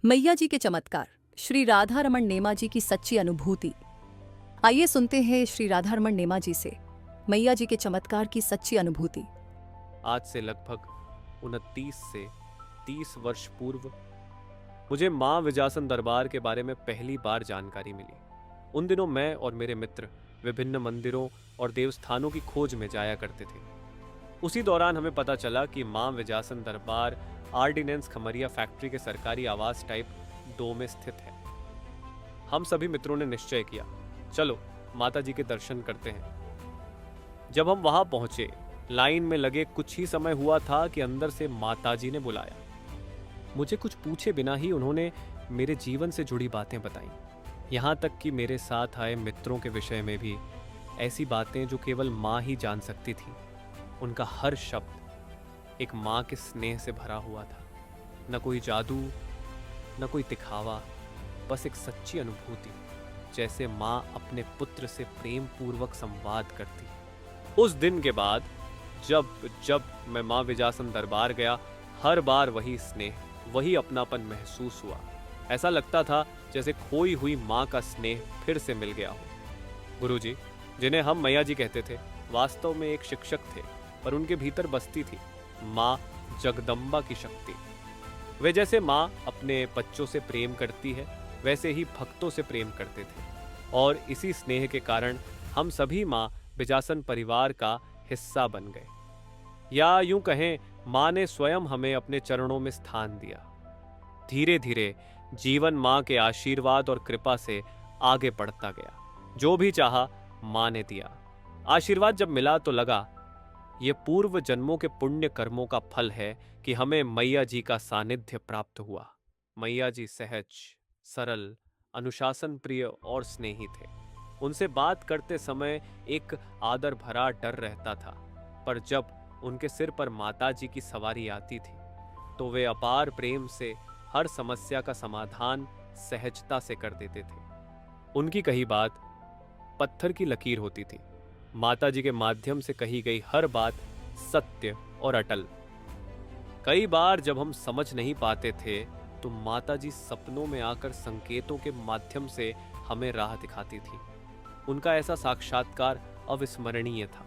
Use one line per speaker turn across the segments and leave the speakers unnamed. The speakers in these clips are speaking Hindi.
मैया जी के चमत्कार। श्री राधा रमण नेमा जी की सच्ची अनुभूति। आइए सुनते हैं श्री राधा रमण नेमा जी से मैया जी के चमत्कार की सच्ची अनुभूति।
आज से लगभग 29 से 30 वर्ष पूर्व मुझे मां विजासन दरबार के बारे में पहली बार जानकारी मिली। उन दिनों मैं और मेरे मित्र विभिन्न मंदिरों और देवस्थानों की खोज में जाया करते थे। उसी दौरान हमें पता चला कि मां विजासन दरबार आर्डिनेंस खमरिया फैक्ट्री के सरकारी आवास टाइप 2 में स्थित है। हम सभी मित्रों ने निश्चय किया, चलो माता जी के दर्शन करते हैं। जब हम वहां पहुंचे, लाइन में लगे कुछ ही समय हुआ था कि अंदर से माताजी ने बुलाया। मुझे कुछ पूछे बिना ही उन्होंने मेरे जीवन से जुड़ी बातें बताईं। यहाँ तक कि मेरे साथ आए मित्रों के विषय में भी ऐसी बातें जो केवल माँ ही जान सकती थी। उनका हर शब्द एक माँ के स्नेह से भरा हुआ था। न कोई जादू, न कोई दिखावा, बस एक सच्ची अनुभूति, जैसे माँ अपने पुत्र से प्रेम पूर्वक संवाद करती। उस दिन के बाद जब जब मैं माँ विजासन दरबार गया, हर बार वही स्नेह, वही अपनापन महसूस हुआ। ऐसा लगता था जैसे खोई हुई माँ का स्नेह फिर से मिल गया हो। गुरुजी, जिन्हें हम मैया जी कहते थे, वास्तव में एक शिक्षक थे, पर उनके भीतर बसती थी माँ जगदम्बा की शक्ति। वे जैसे माँ अपने बच्चों से प्रेम करती है, वैसे ही भक्तों से प्रेम करते थे। और इसी स्नेह के कारण हम सभी माँ विजासन परिवार का हिस्सा बन गए, या यूं कहें माँ ने स्वयं हमें अपने चरणों में स्थान दिया। धीरे धीरे जीवन माँ के आशीर्वाद और कृपा से आगे बढ़ता गया। जो भी चाहा माँ ने दिया। आशीर्वाद जब मिला तो लगा ये पूर्व जन्मों के पुण्य कर्मों का फल है कि हमें मैया जी का सानिध्य प्राप्त हुआ। मैया जी सहज, सरल, अनुशासन प्रिय और स्नेही थे। उनसे बात करते समय एक आदर भरा डर रहता था, पर जब उनके सिर पर माता जी की सवारी आती थी तो वे अपार प्रेम से हर समस्या का समाधान सहजता से कर देते थे। उनकी कही बात पत्थर की लकीर होती थी। माता जी के माध्यम से कही गई हर बात सत्य और अटल। कई बार जब हम समझ नहीं पाते थे तो माता जी सपनों में आकर संकेतों के माध्यम से हमें राह दिखाती थी। उनका ऐसा साक्षात्कार अविस्मरणीय था।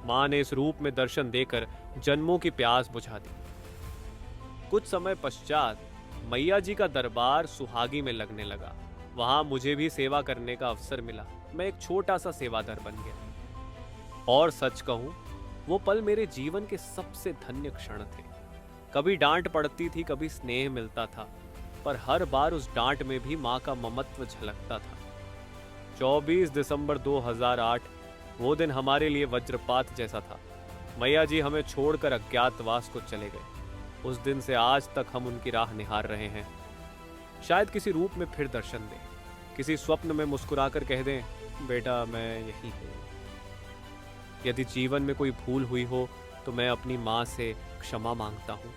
माँ ने इस रूप में दर्शन देकर जन्मों की प्यास बुझा दी। कुछ समय पश्चात मैया जी का दरबार सुहागी में लगने लगा। वहां मुझे भी सेवा करने का अवसर मिला। मैं एक छोटा सा सेवादार बन गया। और सच कहूं, वो पल मेरे जीवन के सबसे धन्य क्षण थे। कभी डांट पड़ती थी, कभी स्नेह मिलता था, पर हर बार उस डांट में भी माँ का ममत्व झलकता था। 24 दिसंबर 2008 वो दिन हमारे लिए वज्रपात जैसा था। मैया जी हमें छोड़कर अज्ञातवास को चले गए। उस दिन से आज तक हम उनकी राह निहार रहे हैं। शायद किसी रूप में फिर दर्शन दें, किसी स्वप्न में मुस्कुराकर कह दें, बेटा मैं यही हूँ। यदि जीवन में कोई भूल हुई हो तो मैं अपनी माँ से क्षमा मांगता हूँ।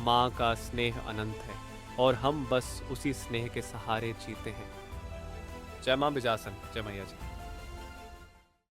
माँ का स्नेह अनंत है और हम बस उसी स्नेह के सहारे जीते हैं। जय माँ विजासन, जय मैया जी।